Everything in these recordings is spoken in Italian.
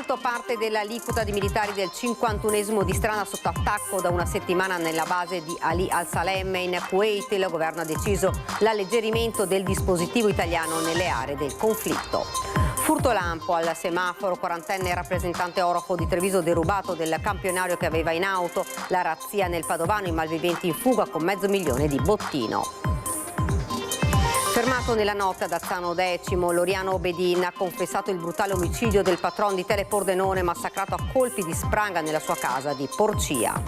conflitto parte dell'aliquota di militari del 51esimo di Strana sotto attacco da una settimana nella base di Ali al-Salem in Kuwait. Il governo ha deciso l'alleggerimento del dispositivo italiano nelle aree del conflitto. Furto lampo al semaforo, 40enne rappresentante orafo di Treviso derubato del campionario che aveva in auto, la razzia nel Padovano, i malviventi in fuga con $500,000 di bottino. Fermato nella notte ad Azzano X, Loriano Bedin ha confessato il brutale omicidio del patron di Telepordenone massacrato a colpi di spranga nella sua casa di Porcia.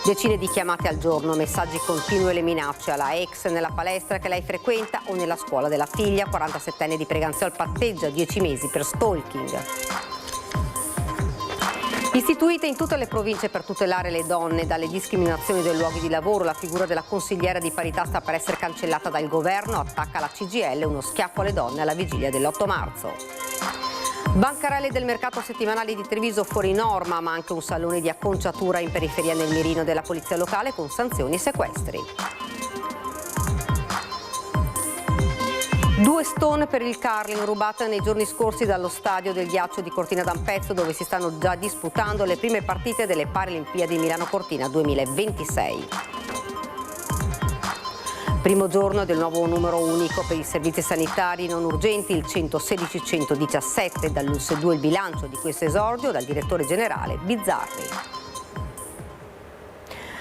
Decine di chiamate al giorno, messaggi continui e le minacce alla ex nella palestra che lei frequenta o nella scuola della figlia. 47enne di Preganziol patteggia 10 mesi per stalking. Istituita in tutte le province per tutelare le donne dalle discriminazioni dei luoghi di lavoro, la figura della consigliera di parità sta per essere cancellata dal governo. Attacca la CGIL, uno schiaffo alle donne alla vigilia dell'8 marzo. Bancarelle del mercato settimanale di Treviso fuori norma, ma anche un salone di acconciatura in periferia nel mirino della polizia locale con sanzioni e sequestri. 2 stone per il curling rubate nei giorni scorsi dallo stadio del ghiaccio di Cortina d'Ampezzo, dove si stanno già disputando le prime partite delle Paralimpiadi Milano-Cortina 2026. Primo giorno del nuovo numero unico per i servizi sanitari non urgenti, il 116-117, dall'ULSS 2 il bilancio di questo esordio dal direttore generale Bizzarri.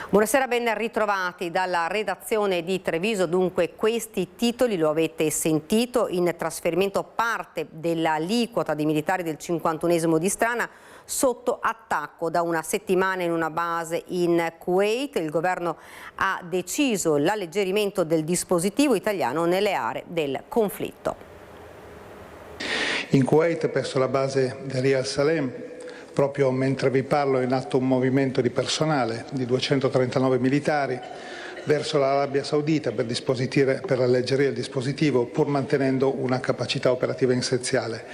Buonasera, ben ritrovati dalla redazione di Treviso. Dunque questi titoli lo avete sentito: in trasferimento parte dell'aliquota dei militari del 51esimo di Strana sotto attacco da una settimana in una base in Kuwait. Il governo ha deciso l'alleggerimento del dispositivo italiano nelle aree del conflitto. In Kuwait, presso la base di Ali al-Salem, proprio mentre vi parlo è in atto un movimento di personale di 239 militari verso l'Arabia Saudita per alleggerire il dispositivo, pur mantenendo una capacità operativa essenziale.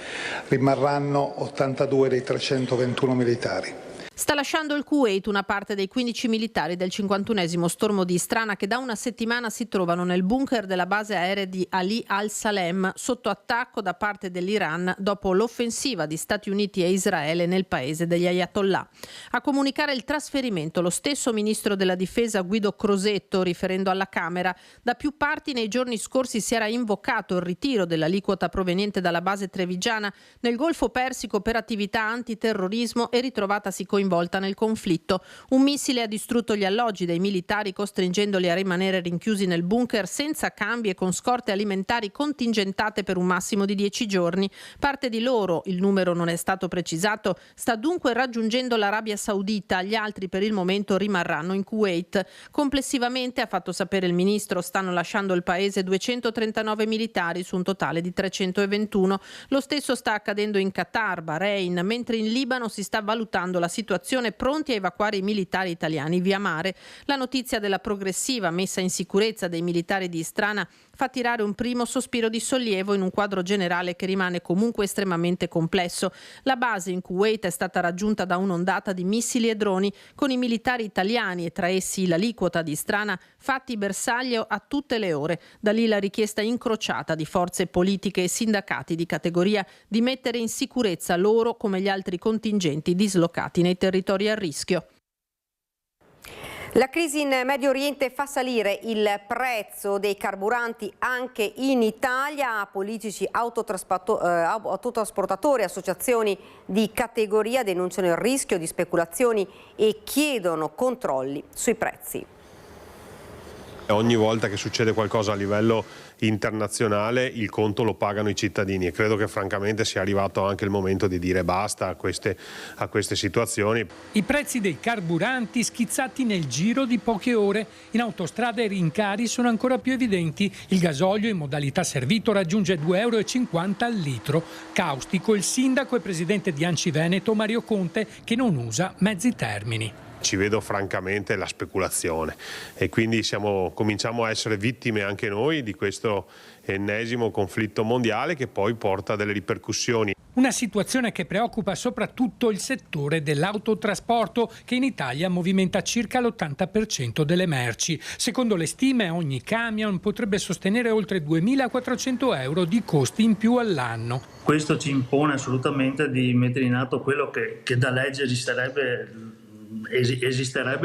Rimarranno 82 dei 321 militari. Sta lasciando il Kuwait una parte dei 15 militari del 51esimo stormo di Strana che da una settimana si trovano nel bunker della base aerea di Ali al-Salem sotto attacco da parte dell'Iran dopo l'offensiva di Stati Uniti e Israele nel paese degli Ayatollah. A comunicare il trasferimento lo stesso ministro della difesa Guido Crosetto, riferendo alla Camera: da più parti nei giorni scorsi si era invocato il ritiro dell'aliquota proveniente dalla base trevigiana nel Golfo Persico per attività antiterrorismo e ritrovatasi coinvolta nel conflitto. Un missile ha distrutto gli alloggi dei militari, costringendoli a rimanere rinchiusi nel bunker senza cambi e con scorte alimentari contingentate per un massimo di 10 giorni. Parte di loro, il numero non è stato precisato, sta dunque raggiungendo l'Arabia Saudita. Gli altri per il momento rimarranno in Kuwait. Complessivamente, ha fatto sapere il ministro, stanno lasciando il paese 239 militari su un totale di 321. Lo stesso sta accadendo in Qatar, Bahrain, mentre in Libano si sta valutando la situazione pronti a evacuare i militari italiani via mare. La notizia della progressiva messa in sicurezza dei militari di Strana fa tirare un primo sospiro di sollievo in un quadro generale che rimane comunque estremamente complesso. La base in Kuwait è stata raggiunta da un'ondata di missili e droni, con i militari italiani e tra essi l'aliquota di Strana fatti bersaglio a tutte le ore. Da lì la richiesta incrociata di forze politiche e sindacati di categoria di mettere in sicurezza loro come gli altri contingenti dislocati nei territori a rischio. La crisi in Medio Oriente fa salire il prezzo dei carburanti anche in Italia. Politici, autotrasportatori, associazioni di categoria denunciano il rischio di speculazioni e chiedono controlli sui prezzi. Ogni volta che succede qualcosa a livello internazionale il conto lo pagano i cittadini e credo che francamente sia arrivato anche il momento di dire basta a queste situazioni. I prezzi dei carburanti schizzati nel giro di poche ore. In autostrada i rincari sono ancora più evidenti. Il gasolio in modalità servito raggiunge €2,50 al litro. Caustico il sindaco e presidente di ANCI Veneto Mario Conte, che non usa mezzi termini. ci vedo francamente la speculazione e quindi cominciamo a essere vittime anche noi di questo ennesimo conflitto mondiale che poi porta a delle ripercussioni. Una situazione che preoccupa soprattutto il settore dell'autotrasporto, che in Italia movimenta circa l'80% delle merci. Secondo le stime, ogni camion potrebbe sostenere oltre 2.400 euro di costi in più all'anno. Questo ci impone assolutamente di mettere in atto quello che da legge esisterebbe,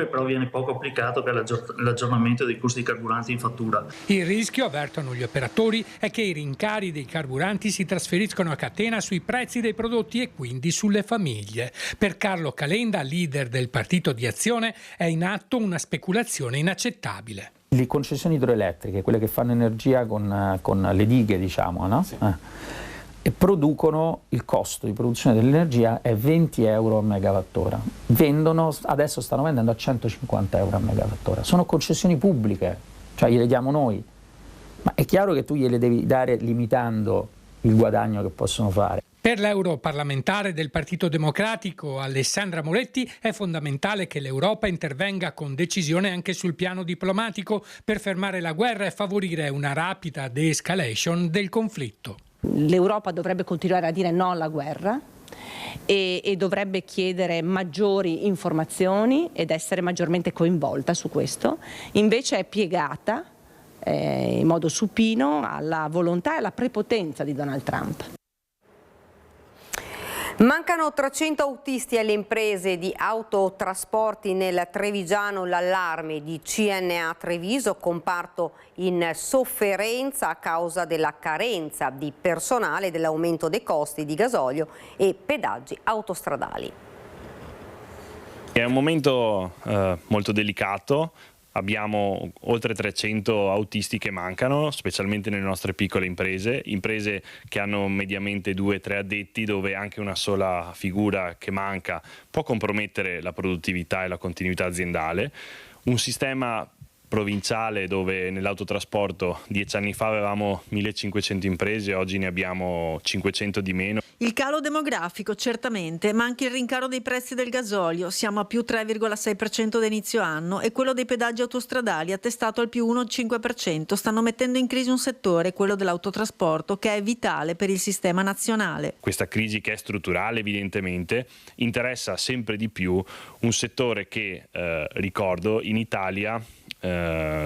però viene poco applicato, che è l'aggiornamento dei costi dei carburanti in fattura. Il rischio, avvertono gli operatori, è che i rincari dei carburanti si trasferiscono a catena sui prezzi dei prodotti e quindi sulle famiglie. Per Carlo Calenda, leader del Partito di Azione, è in atto una speculazione inaccettabile. Le concessioni idroelettriche, quelle che fanno energia con le dighe, diciamo, no? Sì. E producono, il costo di produzione dell'energia è 20 euro a megawattora. Adesso stanno vendendo a 150 euro a megawattora. Sono concessioni pubbliche, cioè gliele diamo noi. Ma è chiaro che tu gliele devi dare limitando il guadagno che possono fare. Per l'europarlamentare del Partito Democratico Alessandra Moretti è fondamentale che l'Europa intervenga con decisione anche sul piano diplomatico per fermare la guerra e favorire una rapida de-escalation del conflitto. L'Europa dovrebbe continuare a dire no alla guerra e dovrebbe chiedere maggiori informazioni ed essere maggiormente coinvolta su questo. Invece è piegata in modo supino alla volontà e alla prepotenza di Donald Trump. Mancano 300 autisti alle imprese di autotrasporti nel Trevigiano, l'allarme di CNA Treviso, comparto in sofferenza a causa della carenza di personale e dell'aumento dei costi di gasolio e pedaggi autostradali. È un momento molto delicato. Abbiamo oltre 300 autisti che mancano, specialmente nelle nostre piccole imprese che hanno mediamente 2-3 addetti, dove anche una sola figura che manca può compromettere la produttività e la continuità aziendale. Un sistema provinciale dove nell'autotrasporto 10 anni fa avevamo 1500 imprese, oggi ne abbiamo 500 di meno. Il calo demografico certamente, ma anche il rincaro dei prezzi del gasolio, siamo a più 3,6% da inizio anno, e quello dei pedaggi autostradali attestato al più 1,5%, stanno mettendo in crisi un settore, quello dell'autotrasporto, che è vitale per il sistema nazionale. Questa crisi, che è strutturale evidentemente, interessa sempre di più un settore che, ricordo, in Italia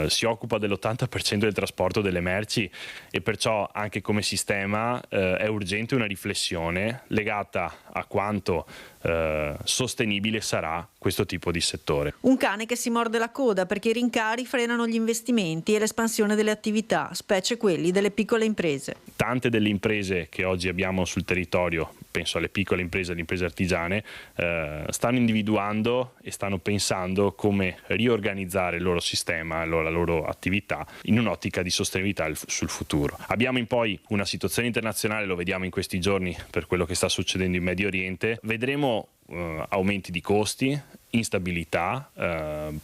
si occupa dell'80% del trasporto delle merci, e perciò anche come sistema è urgente una riflessione legata a quanto sostenibile sarà questo tipo di settore. Un cane che si morde la coda, perché i rincari frenano gli investimenti e l'espansione delle attività, specie quelli delle piccole imprese. Tante delle imprese che oggi abbiamo sul territorio, penso alle piccole imprese, alle imprese artigiane, stanno individuando e stanno pensando come riorganizzare il loro sistema, la loro attività in un'ottica di sostenibilità sul futuro. Abbiamo in poi una situazione internazionale, lo vediamo in questi giorni per quello che sta succedendo in Medio Oriente, vedremo aumenti di costi, instabilità,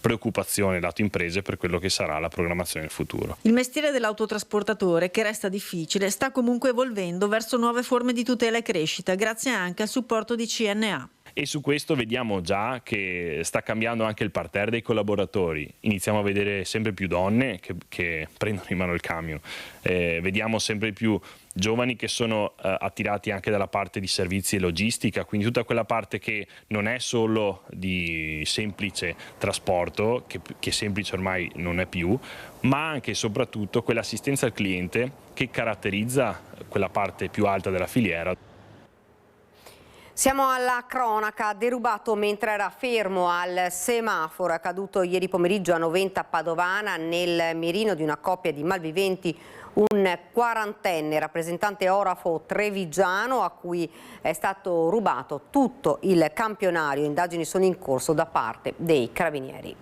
preoccupazione lato imprese per quello che sarà la programmazione del futuro. Il mestiere dell'autotrasportatore, che resta difficile, sta comunque evolvendo verso nuove forme di tutela e crescita, grazie anche al supporto di CNA. E su questo vediamo già che sta cambiando anche il parterre dei collaboratori. Iniziamo a vedere sempre più donne che prendono in mano il camion, vediamo sempre più giovani che sono attirati anche dalla parte di servizi e logistica, quindi tutta quella parte che non è solo di semplice trasporto, che semplice ormai non è più, ma anche e soprattutto quell'assistenza al cliente che caratterizza quella parte più alta della filiera. Siamo alla cronaca. Derubato mentre era fermo al semaforo, accaduto ieri pomeriggio a Noventa Padovana, nel mirino di una coppia di malviventi, un quarantenne rappresentante orafo trevigiano a cui è stato rubato tutto il campionario. Indagini sono in corso da parte dei carabinieri.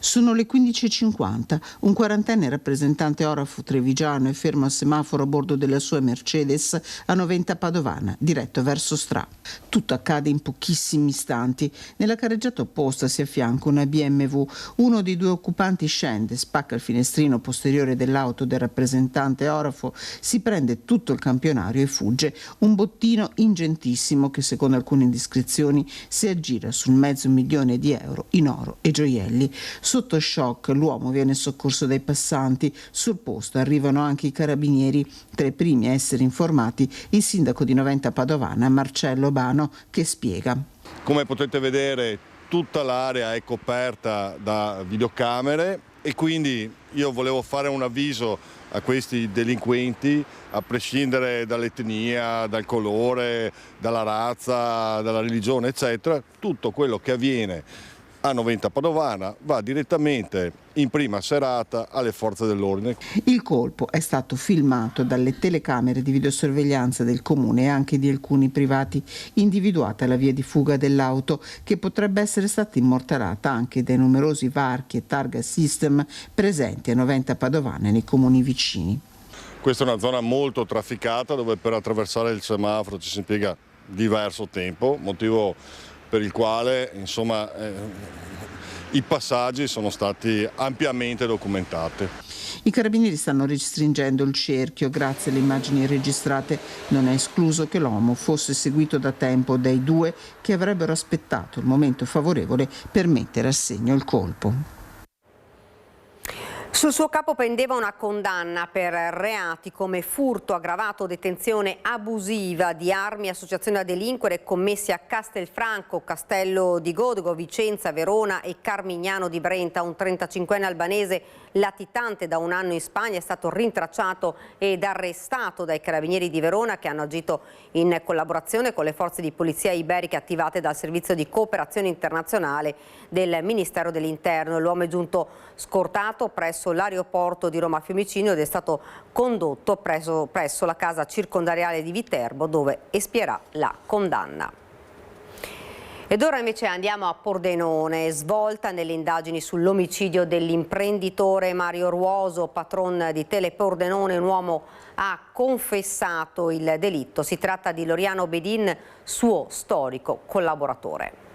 Sono le 15.50. Un quarantenne rappresentante orafo trevigiano è fermo al semaforo a bordo della sua Mercedes a Noventa Padovana, diretto verso Stra. Tutto accade in pochissimi istanti. Nella carreggiata opposta si affianca una BMW. Uno dei due occupanti scende, spacca il finestrino posteriore dell'auto del rappresentante orafo, si prende tutto il campionario e fugge. Un bottino ingentissimo che, secondo alcune indiscrezioni, si aggira sul €500.000 in oro e gioielli. Sotto shock l'uomo viene soccorso dai passanti. Sul posto arrivano anche i carabinieri. Tra i primi a essere informati il sindaco di Noventa Padovana, Marcello Bano, che spiega. Come potete vedere, tutta l'area è coperta da videocamere e quindi io volevo fare un avviso a questi delinquenti, a prescindere dall'etnia, dal colore, dalla razza, dalla religione, eccetera. Tutto quello che avviene a Noventa Padovana va direttamente in prima serata alle forze dell'ordine. Il colpo è stato filmato dalle telecamere di videosorveglianza del comune e anche di alcuni privati, individuata la via di fuga dell'auto, che potrebbe essere stata immortalata anche dai numerosi varchi e targa system presenti a Noventa Padovana e nei comuni vicini. Questa è una zona molto trafficata dove per attraversare il semaforo ci si impiega diverso tempo, motivo per il quale i passaggi sono stati ampiamente documentati. I carabinieri stanno restringendo il cerchio. Grazie alle immagini registrate non è escluso che l'uomo fosse seguito da tempo dai due che avrebbero aspettato il momento favorevole per mettere a segno il colpo. Sul suo capo pendeva una condanna per reati come furto aggravato, detenzione abusiva di armi, associazione a delinquere commessi a Castelfranco, Castello di Godego, Vicenza, Verona e Carmignano di Brenta. Un 35enne albanese latitante da un anno in Spagna è stato rintracciato ed arrestato dai carabinieri di Verona, che hanno agito in collaborazione con le forze di polizia iberiche attivate dal servizio di cooperazione internazionale del Ministero dell'Interno. L'uomo è giunto scortato presso l'aeroporto di Roma Fiumicino ed è stato condotto presso la casa circondariale di Viterbo, dove espierà la condanna. Ed ora invece andiamo a Pordenone, svolta nelle indagini sull'omicidio dell'imprenditore Mario Ruoso, patron di Tele Pordenone. Un uomo ha confessato il delitto. Si tratta di Loriano Bedin, suo storico collaboratore.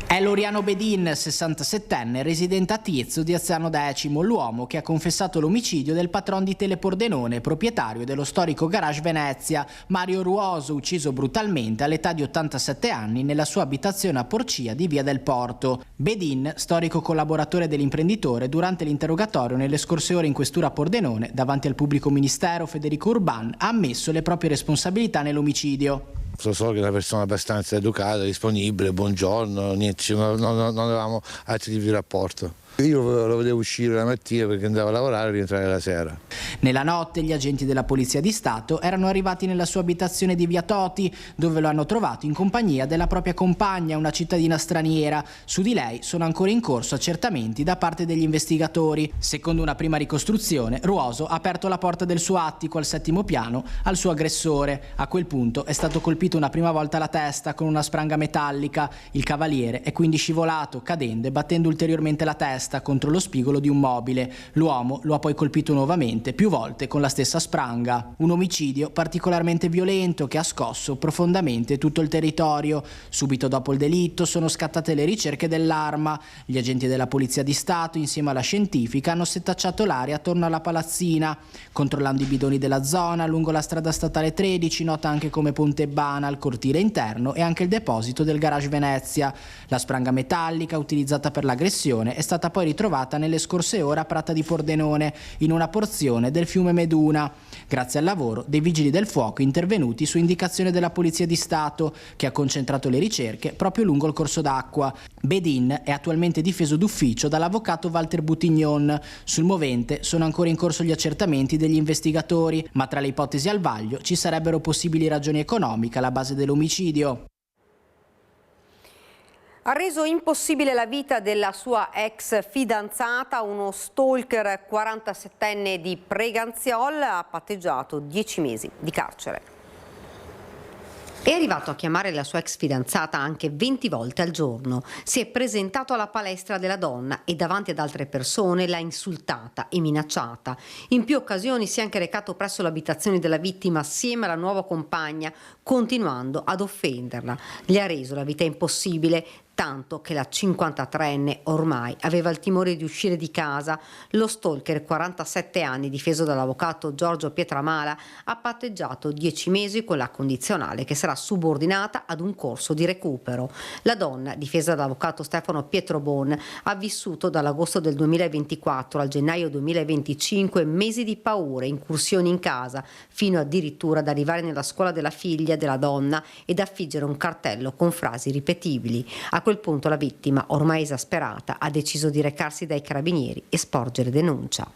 È Loriano Bedin, 67enne, residente a Tiezzo di Azzano X, l'uomo che ha confessato l'omicidio del patron di Tele Pordenone, proprietario dello storico garage Venezia, Mario Ruoso, ucciso brutalmente all'età di 87 anni nella sua abitazione a Porcia di Via del Porto. Bedin, storico collaboratore dell'imprenditore, durante l'interrogatorio nelle scorse ore in questura a Pordenone, davanti al pubblico ministero Federico Urban, ha ammesso le proprie responsabilità nell'omicidio. So solo che è una persona abbastanza educata, disponibile, buongiorno, niente, non avevamo altri tipi di rapporto. Io lo vedevo uscire la mattina perché andava a lavorare e rientrare la sera. Nella notte gli agenti della Polizia di Stato erano arrivati nella sua abitazione di Via Toti, dove lo hanno trovato in compagnia della propria compagna, una cittadina straniera. Su di lei sono ancora in corso accertamenti da parte degli investigatori. Secondo una prima ricostruzione, Ruoso ha aperto la porta del suo attico al 7° piano al suo aggressore. A quel punto è stato colpito una prima volta alla testa con una spranga metallica. Il cavaliere è quindi scivolato, cadendo e battendo ulteriormente la testa contro lo spigolo di un mobile. L'uomo lo ha poi colpito nuovamente, più volte con la stessa spranga. Un omicidio particolarmente violento che ha scosso profondamente tutto il territorio. Subito dopo il delitto sono scattate le ricerche dell'arma. Gli agenti della Polizia di Stato, insieme alla scientifica, hanno setacciato l'area attorno alla palazzina, controllando i bidoni della zona lungo la strada statale 13, nota anche come Ponte Bana, il cortile interno e anche il deposito del garage Venezia. La spranga metallica utilizzata per l'aggressione è stata poi ritrovata nelle scorse ore a Prata di Pordenone, in una porzione del fiume Meduna, grazie al lavoro dei vigili del fuoco intervenuti su indicazione della Polizia di Stato, che ha concentrato le ricerche proprio lungo il corso d'acqua. Bedin è attualmente difeso d'ufficio dall'avvocato Walter Butignon. Sul movente sono ancora in corso gli accertamenti degli investigatori, ma tra le ipotesi al vaglio ci sarebbero possibili ragioni economiche alla base dell'omicidio. Ha reso impossibile la vita della sua ex fidanzata, uno stalker 47enne di Preganziol ha patteggiato 10 mesi di carcere. È arrivato a chiamare la sua ex fidanzata anche 20 volte al giorno. Si è presentato alla palestra della donna e davanti ad altre persone l'ha insultata e minacciata. In più occasioni si è anche recato presso l'abitazione della vittima assieme alla nuova compagna, continuando ad offenderla. Gli ha reso la vita impossibile, tanto che la 53enne ormai aveva il timore di uscire di casa. Lo stalker, 47 anni, difeso dall'avvocato Giorgio Pietramala, ha patteggiato 10 mesi con la condizionale che sarà subordinata ad un corso di recupero. La donna, difesa dall'avvocato Stefano Pietrobon, ha vissuto dall'agosto del 2024 al gennaio 2025 mesi di paure, incursioni in casa, fino addirittura ad arrivare nella scuola della figlia della donna ed affiggere un cartello con frasi ripetibili. A quel punto la vittima, ormai esasperata, ha deciso di recarsi dai carabinieri e sporgere denuncia.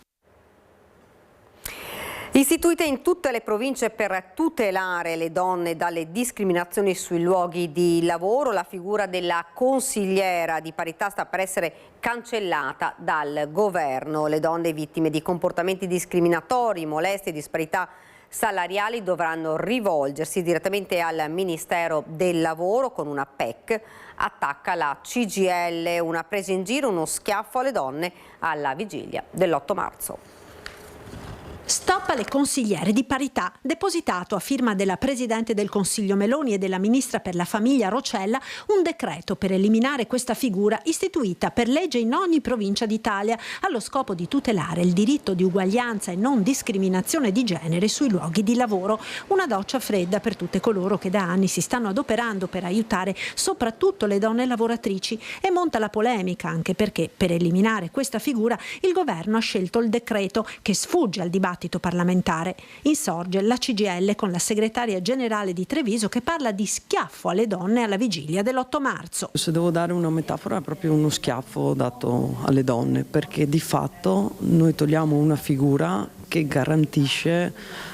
Istituita in tutte le province per tutelare le donne dalle discriminazioni sui luoghi di lavoro, la figura della consigliera di parità sta per essere cancellata dal governo. Le donne vittime di comportamenti discriminatori, molestie e disparità salariali dovranno rivolgersi direttamente al Ministero del Lavoro con una PEC. Attacca la CGIL, una presa in giro, uno schiaffo alle donne alla vigilia dell'8 marzo. Stop alle consigliere di parità, depositato a firma della Presidente del Consiglio Meloni e della Ministra per la Famiglia Roccella un decreto per eliminare questa figura istituita per legge in ogni provincia d'Italia allo scopo di tutelare il diritto di uguaglianza e non discriminazione di genere sui luoghi di lavoro. Una doccia fredda per tutte coloro che da anni si stanno adoperando per aiutare soprattutto le donne lavoratrici, e monta la polemica anche perché per eliminare questa figura il governo ha scelto il decreto che sfugge al dibattito parlamentare. Insorge la CGIL con la segretaria generale di Treviso che parla di schiaffo alle donne alla vigilia dell'8 marzo. Se devo dare una metafora è proprio uno schiaffo dato alle donne, perché di fatto noi togliamo una figura che garantisce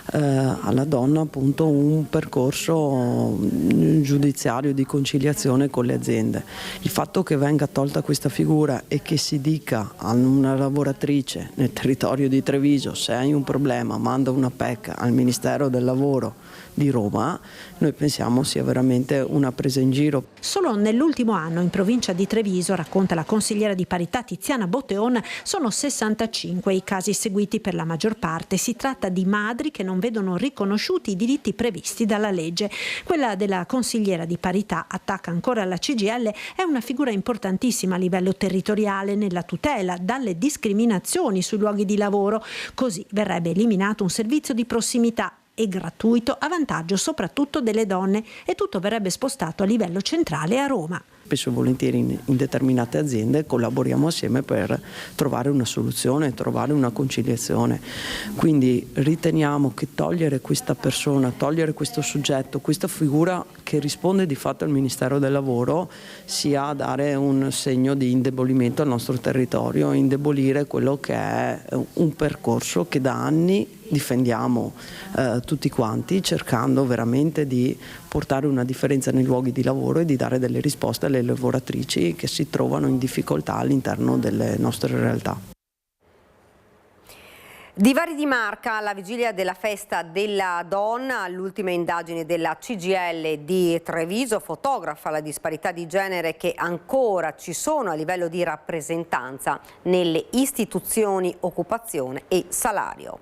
alla donna appunto un percorso giudiziario di conciliazione con le aziende. Il fatto che venga tolta questa figura e che si dica a una lavoratrice nel territorio di Treviso: se hai un problema manda una PEC al Ministero del Lavoro di Roma, noi pensiamo sia veramente una presa in giro. Solo nell'ultimo anno in provincia di Treviso, racconta la consigliera di parità Tiziana Botteon, sono 65 i casi seguiti. Per la maggior parte si tratta di madri che non vedono riconosciuti i diritti previsti dalla legge. Quella della consigliera di parità, attacca ancora la CGIL, è una figura importantissima a livello territoriale nella tutela dalle discriminazioni sui luoghi di lavoro. Così verrebbe eliminato un servizio di prossimità e gratuito a vantaggio soprattutto delle donne, e tutto verrebbe spostato a livello centrale a Roma. Spesso e volentieri in determinate aziende collaboriamo assieme per trovare una soluzione, trovare una conciliazione. Quindi riteniamo che togliere questa persona, togliere questo soggetto, questa figura che risponde di fatto al Ministero del Lavoro, sia dare un segno di indebolimento al nostro territorio, indebolire quello che è un percorso che da anni difendiamo tutti quanti, cercando veramente di portare una differenza nei luoghi di lavoro e di dare delle risposte alle lavoratrici che si trovano in difficoltà all'interno delle nostre realtà. Divari di Marca alla vigilia della festa della donna. L'ultima indagine della CGIL di Treviso fotografa la disparità di genere che ancora ci sono a livello di rappresentanza nelle istituzioni, occupazione e salario.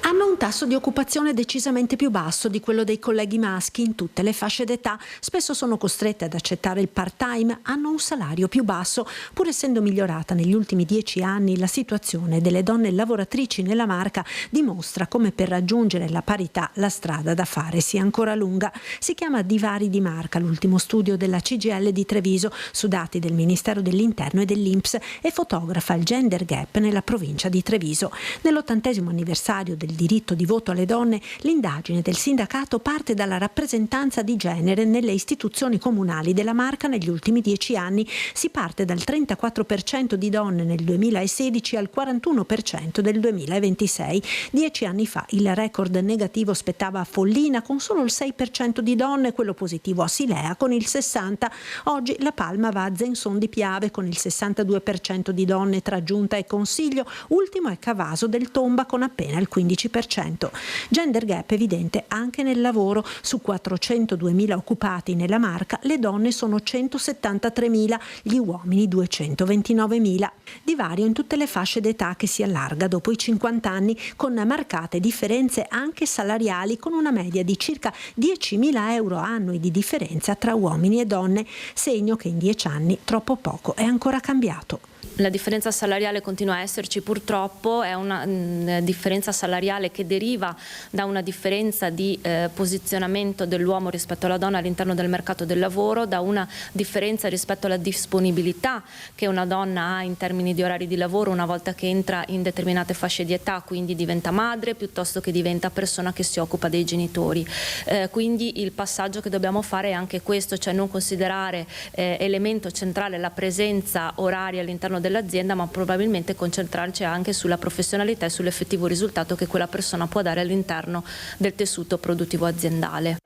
Hanno un tasso di occupazione decisamente più basso di quello dei colleghi maschi in tutte le fasce d'età, spesso sono costrette ad accettare il part-time, hanno un salario più basso, pur essendo migliorata negli ultimi 10 anni la situazione delle donne lavoratrici nella Marca dimostra come per raggiungere la parità la strada da fare sia ancora lunga. Si chiama Divari di Marca, l'ultimo studio della CGIL di Treviso su dati del Ministero dell'Interno e dell'INPS, e fotografa il gender gap nella provincia di Treviso. Nell'80° anniversario del diritto di voto alle donne, l'indagine del sindacato parte dalla rappresentanza di genere nelle istituzioni comunali della Marca negli ultimi 10 anni. Si parte dal 34% di donne nel 2016 al 41% del 2026. 10 anni fa il record negativo spettava a Follina con solo il 6% di donne, quello positivo a Silea con il 60%. Oggi la palma va a Zenson di Piave con il 62% di donne tra giunta e consiglio, ultimo è Cavaso del Tomba con appena il 15%. 15%. Gender gap evidente anche nel lavoro. Su 402.000 occupati nella Marca, le donne sono 173.000, gli uomini 229.000. Divario in tutte le fasce d'età che si allarga dopo i 50 anni, con marcate differenze anche salariali, con una media di circa 10.000 euro annui di differenza tra uomini e donne, segno che in 10 anni troppo poco è ancora cambiato. La differenza salariale continua a esserci purtroppo, è una differenza salariale che deriva da una differenza di posizionamento dell'uomo rispetto alla donna all'interno del mercato del lavoro, da una differenza rispetto alla disponibilità che una donna ha in termini di orari di lavoro una volta che entra in determinate fasce di età, quindi diventa madre piuttosto che diventa persona che si occupa dei genitori. Quindi il passaggio che dobbiamo fare è anche questo, cioè non considerare elemento centrale la presenza oraria all'interno dell'azienda, ma probabilmente concentrarci anche sulla professionalità e sull'effettivo risultato che quella persona può dare all'interno del tessuto produttivo aziendale.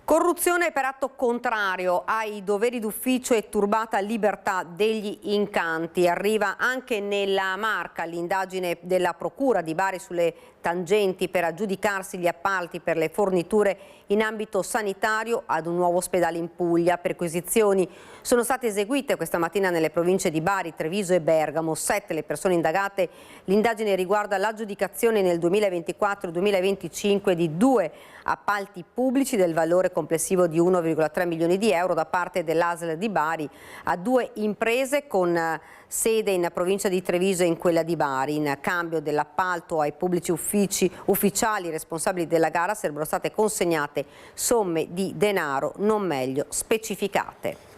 Corruzione per atto contrario ai doveri d'ufficio e turbata libertà degli incanti. Arriva anche nella Marca l'indagine della Procura di Bari sulle tangenti per aggiudicarsi gli appalti per le forniture in ambito sanitario ad un nuovo ospedale in Puglia. Perquisizioni sono state eseguite questa mattina nelle province di Bari, Treviso e Bergamo. 7 le persone indagate. L'indagine riguarda l'aggiudicazione nel 2024-2025 di 2 appalti pubblici del valore complessivo di 1,3 milioni di euro da parte dell'ASL di Bari a 2 imprese con sede in provincia di Treviso e in quella di Bari. In cambio dell'appalto ai pubblici ufficiali responsabili della gara sarebbero state consegnate somme di denaro non meglio specificate.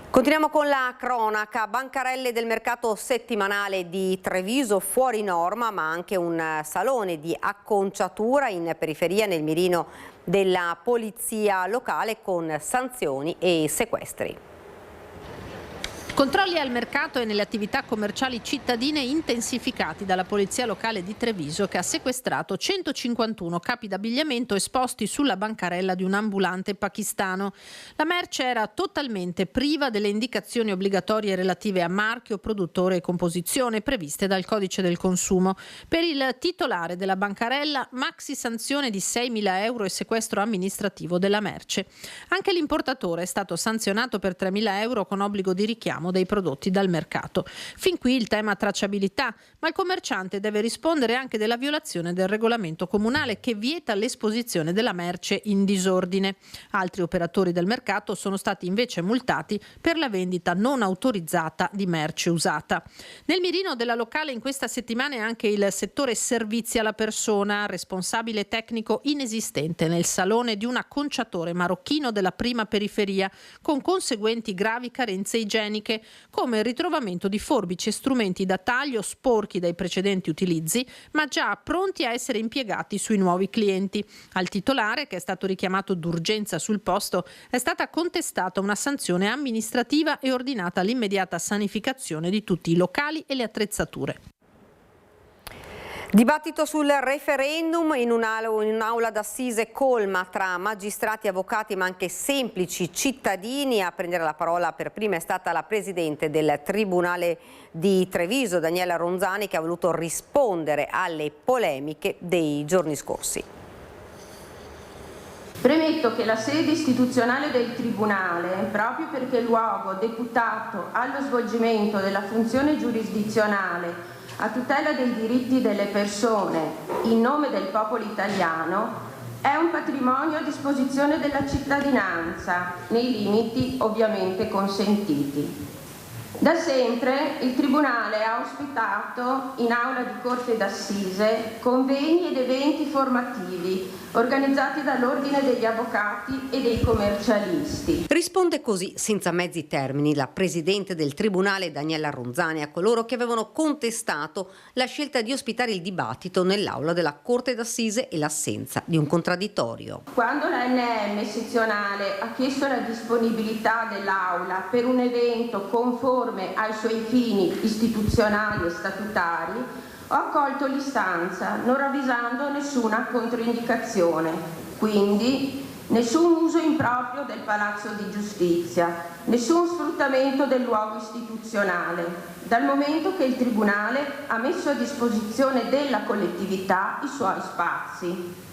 Continuiamo con la cronaca. Bancarelle del mercato settimanale di Treviso fuori norma, ma anche un salone di acconciatura in periferia nel mirino della polizia locale con sanzioni e sequestri. Controlli al mercato e nelle attività commerciali cittadine intensificati dalla Polizia Locale di Treviso, che ha sequestrato 151 capi d'abbigliamento esposti sulla bancarella di un ambulante pakistano. La merce era totalmente priva delle indicazioni obbligatorie relative a marchio, produttore e composizione previste dal Codice del Consumo. Per il titolare della bancarella, maxi sanzione di 6.000 euro e sequestro amministrativo della merce. Anche l'importatore è stato sanzionato per 3.000 euro con obbligo di richiamo dei prodotti dal mercato. Fin qui il tema tracciabilità, ma il commerciante deve rispondere anche della violazione del regolamento comunale che vieta l'esposizione della merce in disordine. Altri operatori del mercato sono stati invece multati per la vendita non autorizzata di merce usata. Nel mirino della locale in questa settimana è anche il settore servizi alla persona, responsabile tecnico inesistente nel salone di un acconciatore marocchino della prima periferia, con conseguenti gravi carenze igieniche, come il ritrovamento di forbici e strumenti da taglio sporchi dai precedenti utilizzi, ma già pronti a essere impiegati sui nuovi clienti. Al titolare, che è stato richiamato d'urgenza sul posto, è stata contestata una sanzione amministrativa e ordinata l'immediata sanificazione di tutti i locali e le attrezzature. Dibattito sul referendum in un'aula d'assise colma tra magistrati, avvocati ma anche semplici cittadini. A prendere la parola per prima è stata la presidente del Tribunale di Treviso, Daniela Ronzani, che ha voluto rispondere alle polemiche dei giorni scorsi. Premetto che la sede istituzionale del Tribunale, proprio perché luogo deputato allo svolgimento della funzione giurisdizionale a tutela dei diritti delle persone in nome del popolo italiano, è un patrimonio a disposizione della cittadinanza, nei limiti ovviamente consentiti. Da sempre il Tribunale ha ospitato in aula di Corte d'Assise convegni ed eventi formativi organizzati dall'Ordine degli Avvocati e dei Commercialisti. Risponde così, senza mezzi termini, la presidente del Tribunale Daniela Ronzani a coloro che avevano contestato la scelta di ospitare il dibattito nell'aula della Corte d'Assise e l'assenza di un contraddittorio. Quando la NM sezionale ha chiesto la disponibilità dell'aula per un evento conforme ai suoi fini istituzionali e statutari, ho accolto l'istanza non ravvisando nessuna controindicazione. Quindi nessun uso improprio del Palazzo di Giustizia, nessun sfruttamento del luogo istituzionale, dal momento che il Tribunale ha messo a disposizione della collettività i suoi spazi.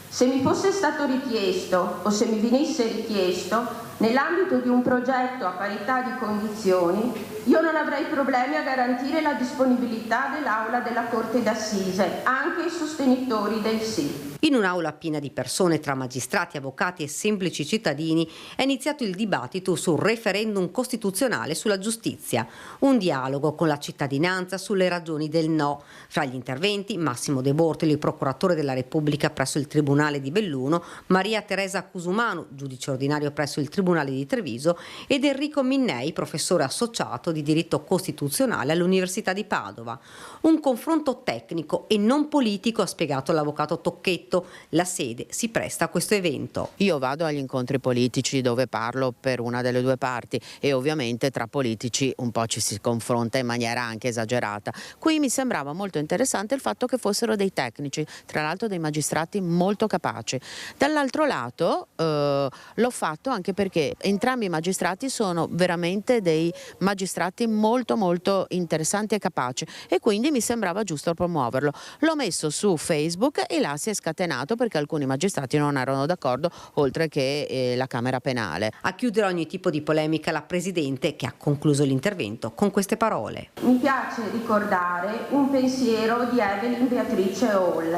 Se mi fosse stato richiesto o se mi venisse richiesto, nell'ambito di un progetto a parità di condizioni, io non avrei problemi a garantire la disponibilità dell'aula della Corte d'Assise, anche ai sostenitori del sì. In un'aula piena di persone tra magistrati, avvocati e semplici cittadini è iniziato il dibattito sul referendum costituzionale sulla giustizia, un dialogo con la cittadinanza sulle ragioni del no. Fra gli interventi Massimo De Bortoli, procuratore della Repubblica presso il Tribunale di Belluno, Maria Teresa Cusumano, giudice ordinario presso il Tribunale di Treviso, ed Enrico Minnei, professore associato di diritto costituzionale all'Università di Padova. Un confronto tecnico e non politico, ha spiegato l'avvocato Tocchetto. La sede si presta a questo evento. Io vado agli incontri politici dove parlo per una delle due parti e ovviamente tra politici un po' ci si confronta in maniera anche esagerata. Qui mi sembrava molto interessante il fatto che fossero dei tecnici, tra l'altro dei magistrati molto capaci. Dall'altro lato l'ho fatto anche perché entrambi i magistrati sono veramente dei magistrati molto molto interessanti e capaci e quindi mi sembrava giusto promuoverlo. L'ho messo su Facebook e là si è scatenato perché alcuni magistrati non erano d'accordo, oltre che la Camera Penale. A chiudere ogni tipo di polemica la Presidente, che ha concluso l'intervento con queste parole. Mi piace ricordare un pensiero di Evelyn Beatrice Hall.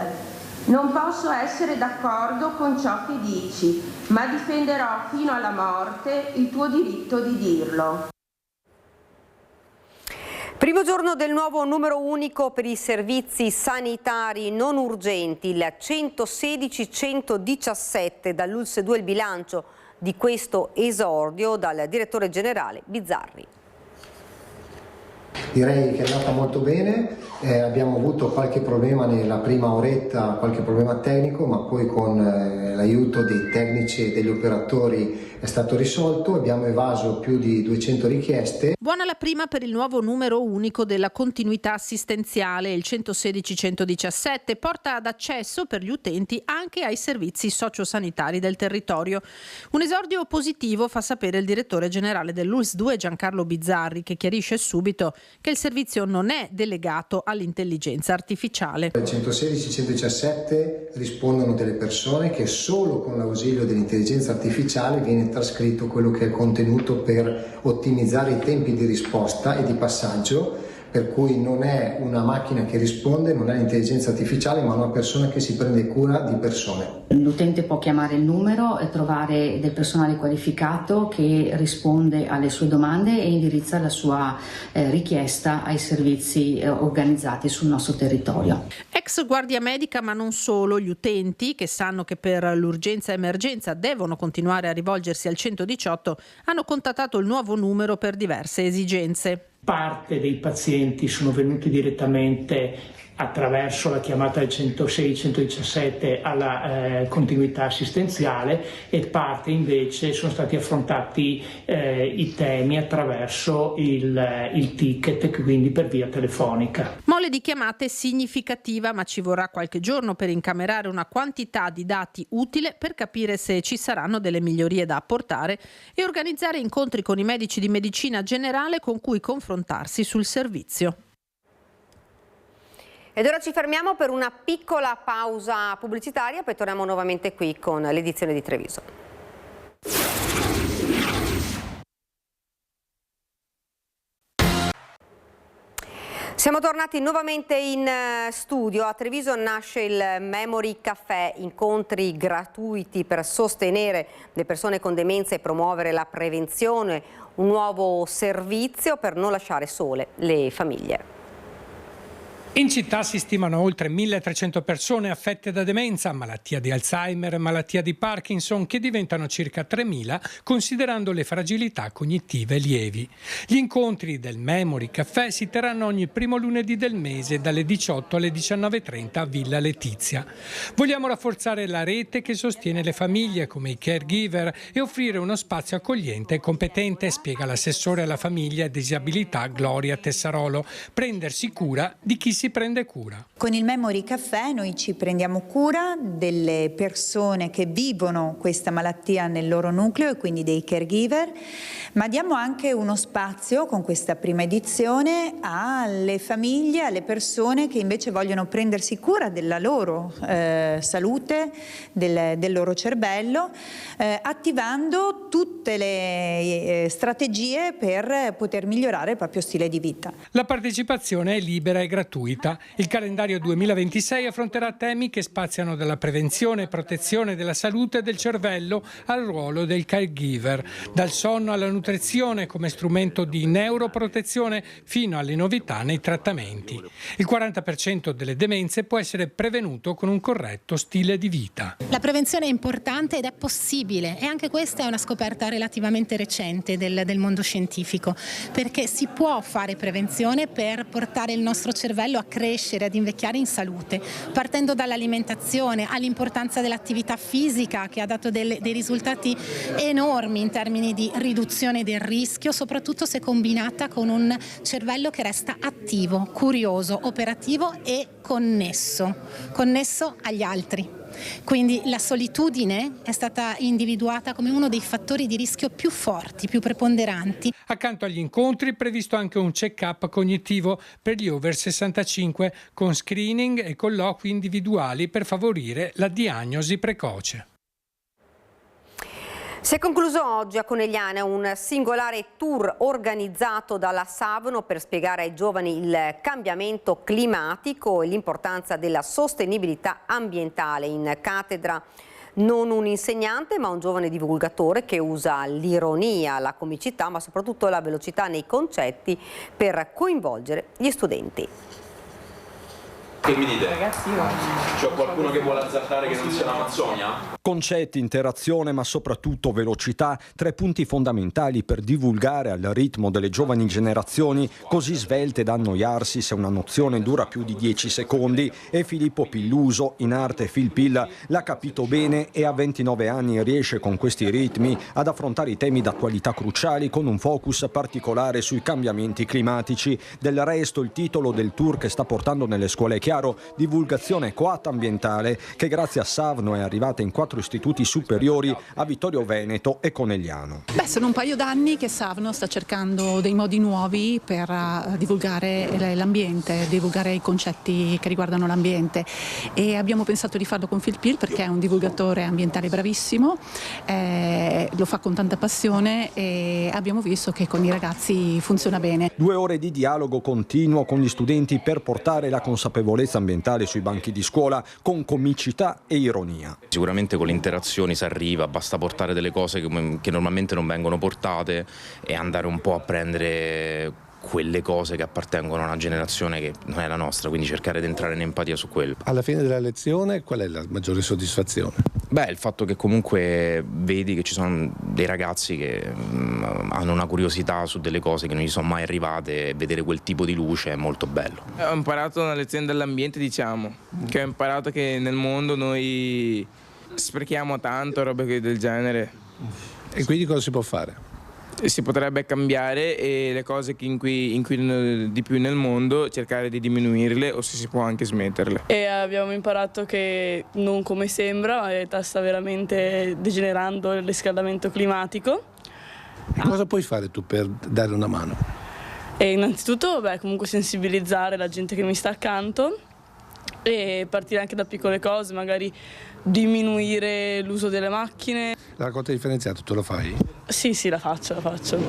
Non posso essere d'accordo con ciò che dici, ma difenderò fino alla morte il tuo diritto di dirlo. Primo giorno del nuovo numero unico per i servizi sanitari non urgenti, il 116-117, dall'ULSS 2 il bilancio di questo esordio dal direttore generale Bizzarri. Direi che è andata molto bene, abbiamo avuto qualche problema nella prima oretta, qualche problema tecnico, ma poi con l'aiuto dei tecnici e degli operatori è stato risolto, abbiamo evaso più di 200 richieste. Buona la prima per il nuovo numero unico della continuità assistenziale, il 116-117, porta ad accesso per gli utenti anche ai servizi sociosanitari del territorio. Un esordio positivo, fa sapere il direttore generale dell'ULSS 2 Giancarlo Bizzarri, che chiarisce subito che il servizio non è delegato all'intelligenza artificiale. Il 116-117 rispondono delle persone che solo con l'ausilio dell'intelligenza artificiale viene trascritto quello che è il contenuto per ottimizzare i tempi di risposta e di passaggio, per cui non è una macchina che risponde, non è l'intelligenza artificiale, ma una persona che si prende cura di persone. L'utente può chiamare il numero e trovare del personale qualificato che risponde alle sue domande e indirizza la sua richiesta ai servizi organizzati sul nostro territorio. Ex guardia medica, ma non solo, gli utenti che sanno che per l'urgenza e emergenza devono continuare a rivolgersi al 118 hanno contattato il nuovo numero per diverse esigenze. Parte dei pazienti sono venuti direttamente attraverso la chiamata del 106-117 alla continuità assistenziale e parte invece sono stati affrontati i temi attraverso il ticket, quindi per via telefonica. Mole di chiamate significativa, ma ci vorrà qualche giorno per incamerare una quantità di dati utile per capire se ci saranno delle migliorie da apportare e organizzare incontri con i medici di medicina generale con cui confrontarsi sul servizio. Ed ora ci fermiamo per una piccola pausa pubblicitaria, poi torniamo nuovamente qui con l'edizione di Treviso. Siamo tornati nuovamente in studio. A Treviso nasce il Memory Café, incontri gratuiti per sostenere le persone con demenza e promuovere la prevenzione, un nuovo servizio per non lasciare sole le famiglie. In città si stimano oltre 1.300 persone affette da demenza, malattia di Alzheimer, malattia di Parkinson, che diventano circa 3.000 considerando le fragilità cognitive lievi. Gli incontri del Memory Café si terranno ogni primo lunedì del mese dalle 18 alle 19.30 a Villa Letizia. Vogliamo rafforzare la rete che sostiene le famiglie come i caregiver e offrire uno spazio accogliente e competente, spiega l'assessore alla famiglia e disabilità Gloria Tessarolo, prendersi cura di chi si si prende cura. Con il Memory Caffè noi ci prendiamo cura delle persone che vivono questa malattia nel loro nucleo e quindi dei caregiver, ma diamo anche uno spazio con questa prima edizione alle famiglie, alle persone che invece vogliono prendersi cura della loro salute, del loro cervello, attivando tutte le strategie per poter migliorare il proprio stile di vita. La partecipazione è libera e gratuita. Il calendario 2026 affronterà temi che spaziano dalla prevenzione e protezione della salute del cervello al ruolo del caregiver, dal sonno alla nutrizione come strumento di neuroprotezione fino alle novità nei trattamenti. Il 40% delle demenze può essere prevenuto con un corretto stile di vita. La prevenzione è importante ed è possibile, e anche questa è una scoperta relativamente recente del mondo scientifico, perché si può fare prevenzione per portare il nostro cervello a crescere, ad invecchiare in salute, partendo dall'alimentazione all'importanza dell'attività fisica, che ha dato dei risultati enormi in termini di riduzione del rischio, soprattutto se combinata con un cervello che resta attivo, curioso, operativo e connesso agli altri. Quindi la solitudine è stata individuata come uno dei fattori di rischio più forti, più preponderanti. Accanto agli incontri è previsto anche un check-up cognitivo per gli over 65 con screening e colloqui individuali per favorire la diagnosi precoce. Si è concluso oggi a Conegliane un singolare tour organizzato dalla Savno per spiegare ai giovani il cambiamento climatico e l'importanza della sostenibilità ambientale. In cattedra non un insegnante ma un giovane divulgatore che usa l'ironia, la comicità ma soprattutto la velocità nei concetti per coinvolgere gli studenti. Che mi dite? Ragazzi, c'è qualcuno che vuole azzardare che non sia l'Amazzonia? Concetti, interazione, ma soprattutto velocità, 3 punti fondamentali per divulgare al ritmo delle giovani generazioni, così svelte da annoiarsi se una nozione dura più di 10 secondi. E Filippo Pilluso, in arte Phil Pill, l'ha capito bene e a 29 anni riesce con questi ritmi ad affrontare i temi d'attualità cruciali con un focus particolare sui cambiamenti climatici. Del resto il titolo del tour che sta portando nelle scuole è chiaro: divulgazione coatta ambientale, che grazie a Savno è arrivata in 4 istituti superiori a Vittorio Veneto e Conegliano. Sono un paio d'anni che Savno sta cercando dei modi nuovi per divulgare l'ambiente, divulgare i concetti che riguardano l'ambiente, e abbiamo pensato di farlo con Phil Pill perché è un divulgatore ambientale bravissimo, lo fa con tanta passione e abbiamo visto che con i ragazzi funziona bene. 2 ore di dialogo continuo con gli studenti per portare la consapevolezza ambientale sui banchi di scuola con comicità e ironia. Sicuramente con le interazioni si arriva, basta portare delle cose che normalmente non vengono portate e andare un po' a prendere quelle cose che appartengono a una generazione che non è la nostra, quindi cercare di entrare in empatia su quello. Alla fine della lezione qual è la maggiore soddisfazione? Il fatto che comunque vedi che ci sono dei ragazzi che hanno una curiosità su delle cose che non gli sono mai arrivate, e vedere quel tipo di luce è molto bello. Ho imparato una lezione dell'ambiente, diciamo, che ho imparato che nel mondo noi sprechiamo tanto, robe del genere. E quindi cosa si può fare? Si potrebbe cambiare e le cose che inquinano di più nel mondo cercare di diminuirle, o se si può anche smetterle. E abbiamo imparato che non come sembra, ma in realtà sta veramente degenerando il riscaldamento climatico. E cosa puoi fare tu per dare una mano? E innanzitutto comunque sensibilizzare la gente che mi sta accanto e partire anche da piccole cose, magari diminuire l'uso delle macchine. La raccolta differenziata tu lo fai? Sì, la faccio.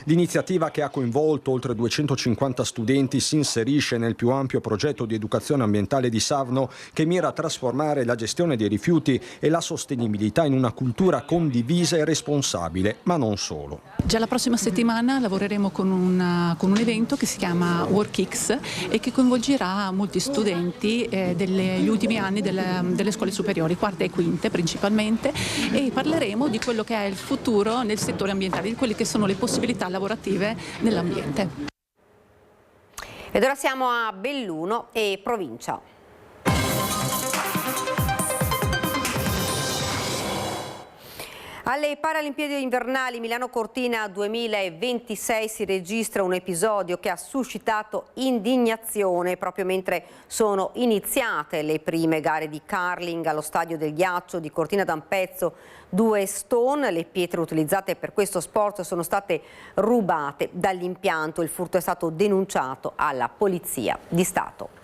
L'iniziativa, che ha coinvolto oltre 250 studenti, si inserisce nel più ampio progetto di educazione ambientale di Savno, che mira a trasformare la gestione dei rifiuti e la sostenibilità in una cultura condivisa e responsabile, ma non solo. Già la prossima settimana lavoreremo con un evento che si chiama WorkX e che coinvolgerà molti studenti degli ultimi anni delle scuole superiori, quarte e quinte principalmente, e parleremo di quello che è il futuro nel settore ambientale, di quelle che sono le possibilità lavorative nell'ambiente. Ed ora siamo a Belluno e provincia. Alle Paralimpiadi invernali Milano-Cortina 2026 si registra un episodio che ha suscitato indignazione proprio mentre sono iniziate le prime gare di curling allo stadio del ghiaccio di Cortina d'Ampezzo. 2 stone, le pietre utilizzate per questo sport, sono state rubate dall'impianto. Il furto è stato denunciato alla Polizia di Stato.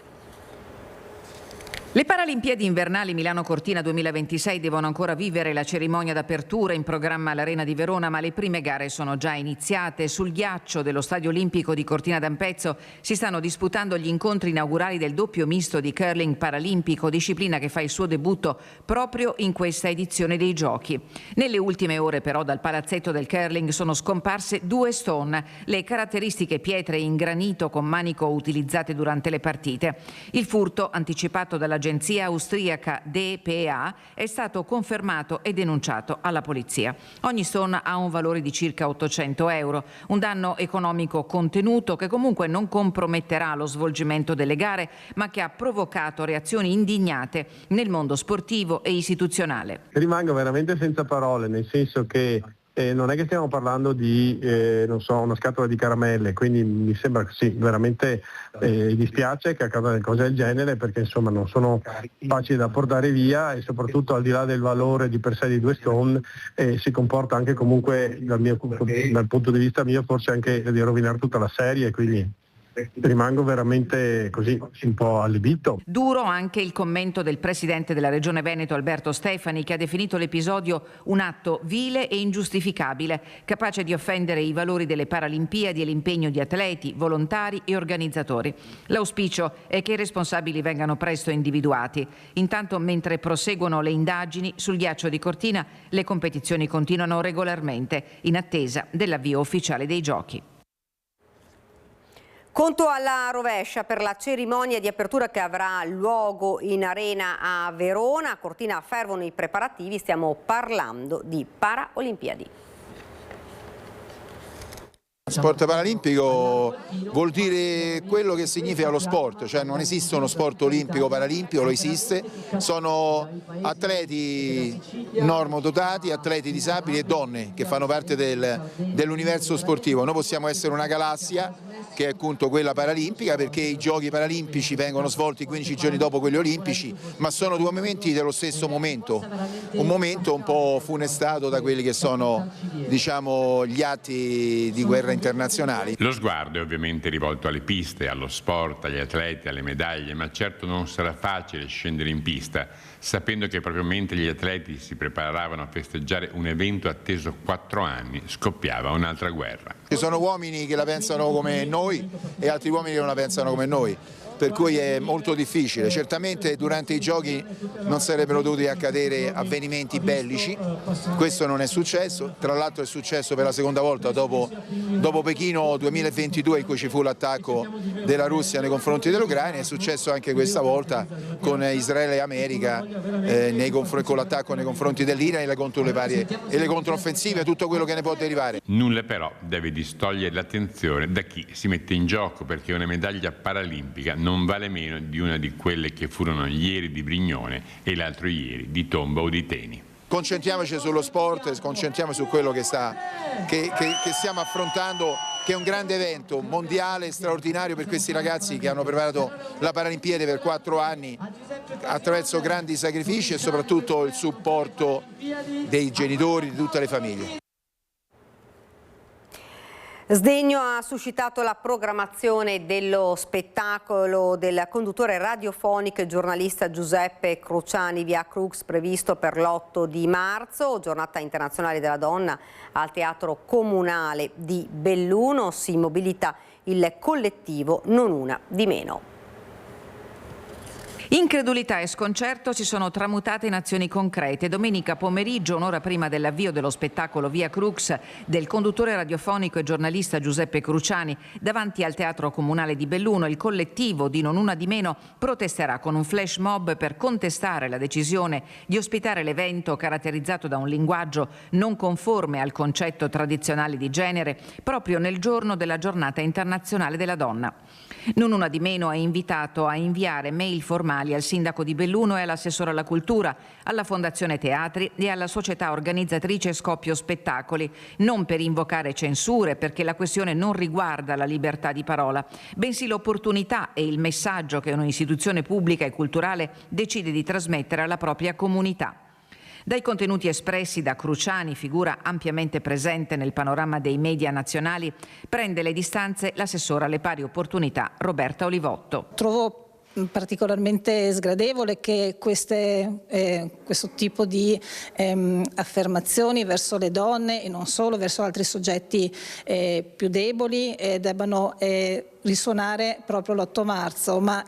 Le Paralimpiadi invernali Milano-Cortina 2026 devono ancora vivere la cerimonia d'apertura in programma all'Arena di Verona, ma le prime gare sono già iniziate. Sul ghiaccio dello Stadio Olimpico di Cortina d'Ampezzo si stanno disputando gli incontri inaugurali del doppio misto di curling paralimpico, disciplina che fa il suo debutto proprio in questa edizione dei Giochi. Nelle ultime ore però dal palazzetto del curling sono scomparse 2 stone, le caratteristiche pietre in granito con manico utilizzate durante le partite. Il furto, anticipato dall'agenzia austriaca DPA, è stato confermato e denunciato alla polizia. Ogni stone ha un valore di circa 800 euro, un danno economico contenuto che comunque non comprometterà lo svolgimento delle gare, ma che ha provocato reazioni indignate nel mondo sportivo e istituzionale. Rimango veramente senza parole, nel senso che non è che stiamo parlando di una scatola di caramelle, quindi mi sembra che sì, veramente dispiace che accadano cose del genere, perché insomma non sono facili da portare via e soprattutto al di là del valore di per sé di 2 stone si comporta anche comunque dal punto di vista mio forse anche di rovinare tutta la serie, quindi rimango veramente così un po' allibito. Duro anche il commento del presidente della Regione Veneto Alberto Stefani, che ha definito l'episodio un atto vile e ingiustificabile, capace di offendere i valori delle Paralimpiadi e l'impegno di atleti, volontari e organizzatori. L'auspicio è che i responsabili vengano presto individuati. Intanto, mentre proseguono le indagini sul ghiaccio di Cortina, le competizioni continuano regolarmente in attesa dell'avvio ufficiale dei Giochi. Conto alla rovescia per la cerimonia di apertura che avrà luogo in arena a Verona. A Cortina fervono i preparativi, stiamo parlando di Paralimpiadi. Sport paralimpico vuol dire quello che significa lo sport, cioè non esiste uno sport olimpico paralimpico, lo esiste, sono atleti normodotati, atleti disabili e donne che fanno parte dell'universo sportivo. Noi possiamo essere una galassia che è appunto quella paralimpica, perché i giochi paralimpici vengono svolti 15 giorni dopo quelli olimpici, ma sono 2 momenti dello stesso momento, un momento un po' funestato da quelli che sono, diciamo, gli atti di guerra internazionali. Lo sguardo è ovviamente rivolto alle piste, allo sport, agli atleti, alle medaglie, ma certo non sarà facile scendere in pista sapendo che proprio mentre gli atleti si preparavano a festeggiare un evento atteso 4 anni, scoppiava un'altra guerra. Ci sono uomini che la pensano come noi e altri uomini che non la pensano come noi, per cui è molto difficile. Certamente durante i giochi non sarebbero dovuti accadere avvenimenti bellici, questo non è successo, tra l'altro è successo per la seconda volta dopo Pechino 2022 in cui ci fu l'attacco della Russia nei confronti dell'Ucraina, è successo anche questa volta con Israele e America con l'attacco nei confronti dell'Iran e le controffensive, tutto quello che ne può derivare. Nulla però deve distogliere l'attenzione da chi si mette in gioco, perché una medaglia paralimpica non vale meno di una di quelle che furono ieri di Brignone e l'altro ieri di Tomba o di Teni. Concentriamoci sullo sport, concentriamoci su quello che stiamo affrontando, che è un grande evento mondiale straordinario per questi ragazzi che hanno preparato la Paralimpiade per 4 anni attraverso grandi sacrifici e soprattutto il supporto dei genitori, di tutte le famiglie. Sdegno ha suscitato la programmazione dello spettacolo del conduttore radiofonico e giornalista Giuseppe Cruciani Via Crux, previsto per l'8 di marzo, giornata internazionale della donna, al Teatro Comunale di Belluno. Si mobilita il collettivo Non Una di Meno. Incredulità e sconcerto si sono tramutate in azioni concrete. Domenica pomeriggio, un'ora prima dell'avvio dello spettacolo Via Crux del conduttore radiofonico e giornalista Giuseppe Cruciani, davanti al Teatro Comunale di Belluno, il collettivo di Non Una di Meno protesterà con un flash mob per contestare la decisione di ospitare l'evento caratterizzato da un linguaggio non conforme al concetto tradizionale di genere, proprio nel giorno della Giornata Internazionale della Donna. Non Una di Meno è invitato a inviare mail formali comunali, al sindaco di Belluno e all'assessore alla cultura, alla Fondazione Teatri e alla società organizzatrice Scoppio Spettacoli, non per invocare censure, perché la questione non riguarda la libertà di parola, bensì l'opportunità e il messaggio che un'istituzione pubblica e culturale decide di trasmettere alla propria comunità. Dai contenuti espressi da Cruciani, figura ampiamente presente nel panorama dei media nazionali, prende le distanze l'assessora alle pari opportunità Roberta Olivotto. Trovo particolarmente sgradevole che questo tipo di affermazioni verso le donne e non solo, verso altri soggetti più deboli debbano risuonare proprio l'8 marzo, ma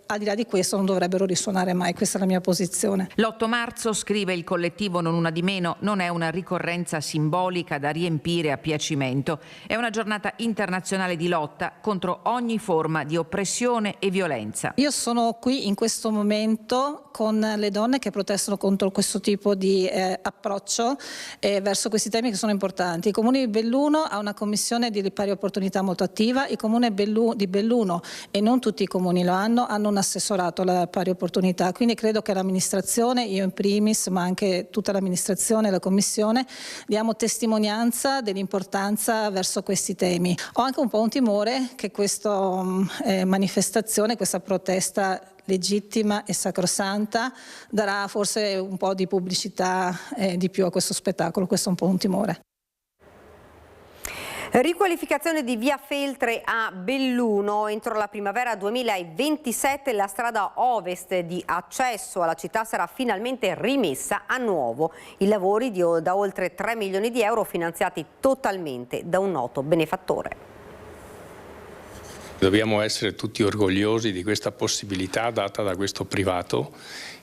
al di là di questo non dovrebbero risuonare mai, questa è la mia posizione. L'8 marzo, scrive il collettivo Non Una di Meno, non è una ricorrenza simbolica da riempire a piacimento, è una giornata internazionale di lotta contro ogni forma di oppressione e violenza. Io sono qui in questo momento con le donne che protestano contro questo tipo di approccio verso questi temi che sono importanti. Il Comune di Belluno ha una commissione di pari opportunità molto attiva, il Comune di Belluno, e non tutti i comuni lo hanno un assessorato alla pari opportunità, quindi credo che l'amministrazione, io in primis, ma anche tutta l'amministrazione e la commissione, diamo testimonianza dell'importanza verso questi temi. Ho anche un po' un timore che questa manifestazione, questa protesta legittima e sacrosanta darà forse un po' di pubblicità di più a questo spettacolo, questo è un po' un timore. Riqualificazione di via Feltre a Belluno. Entro la primavera 2027 la strada ovest di accesso alla città sarà finalmente rimessa a nuovo. I lavori da oltre 3 milioni di euro finanziati totalmente da un noto benefattore. Dobbiamo essere tutti orgogliosi di questa possibilità data da questo privato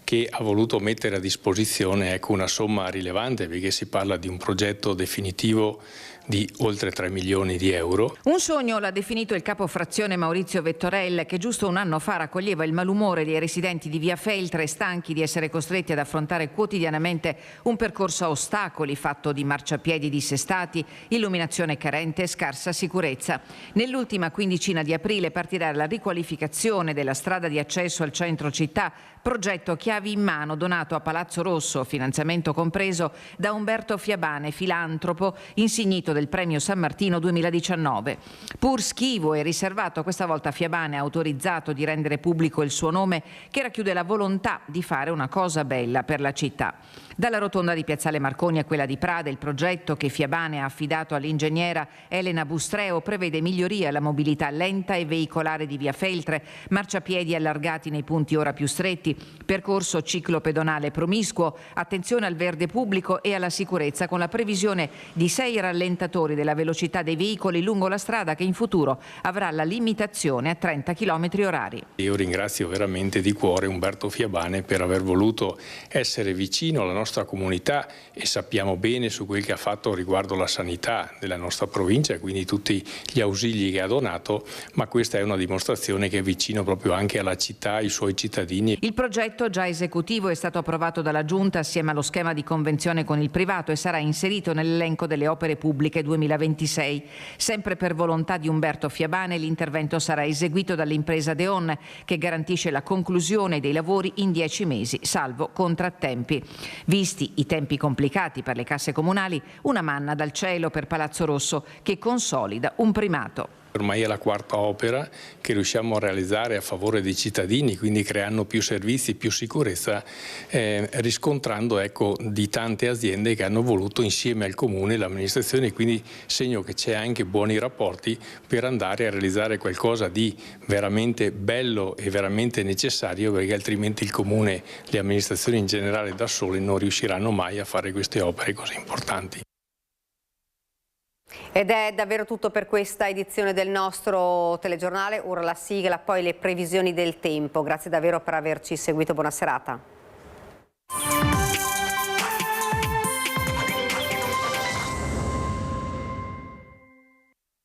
che ha voluto mettere a disposizione una somma rilevante, perché si parla di un progetto definitivo di oltre 3 milioni di euro. Un sogno l'ha definito il capofrazione Maurizio Vettorel, che giusto un anno fa raccoglieva il malumore dei residenti di via Feltre, stanchi di essere costretti ad affrontare quotidianamente un percorso a ostacoli fatto di marciapiedi dissestati, illuminazione carente e scarsa sicurezza. Nell'ultima quindicina di aprile partirà la riqualificazione della strada di accesso al centro città, progetto chiavi in mano donato a Palazzo Rosso, finanziamento compreso da Umberto Fiabane, filantropo, insignito del premio San Martino 2019. Pur schivo e riservato, questa volta Fiabane ha autorizzato di rendere pubblico il suo nome, che racchiude la volontà di fare una cosa bella per la città. Dalla rotonda di Piazzale Marconi a quella di Prada, il progetto che Fiabane ha affidato all'ingegnera Elena Bustreo prevede migliorie alla mobilità lenta e veicolare di via Feltre, marciapiedi allargati nei punti ora più stretti, percorso ciclopedonale promiscuo, attenzione al verde pubblico e alla sicurezza, con la previsione di 6 rallentatori della velocità dei veicoli lungo la strada, che in futuro avrà la limitazione a 30 km/h. Io ringrazio veramente di cuore Umberto Fiabane per aver voluto essere vicino alla nostra comunità, e sappiamo bene su quel che ha fatto riguardo la sanità della nostra provincia, quindi tutti gli ausili che ha donato, ma questa è una dimostrazione che è vicino proprio anche alla città, ai suoi cittadini. Il progetto, già esecutivo, è stato approvato dalla Giunta assieme allo schema di convenzione con il privato e sarà inserito nell'elenco delle opere pubbliche 2026. Sempre per volontà di Umberto Fiabane, l'intervento sarà eseguito dall'impresa Deon, che garantisce la conclusione dei lavori in 10 mesi, salvo contrattempi. Visti i tempi complicati per le casse comunali, una manna dal cielo per Palazzo Rosso, che consolida un primato. Ormai è la quarta opera che riusciamo a realizzare a favore dei cittadini, quindi creando più servizi, più sicurezza, riscontrando di tante aziende che hanno voluto insieme al Comune e l'amministrazione, quindi segno che c'è anche buoni rapporti per andare a realizzare qualcosa di veramente bello e veramente necessario, perché altrimenti il Comune, le amministrazioni in generale da sole non riusciranno mai a fare queste opere così importanti. Ed è davvero tutto per questa edizione del nostro telegiornale. Ora la sigla, poi le previsioni del tempo. Grazie davvero per averci seguito, buona serata.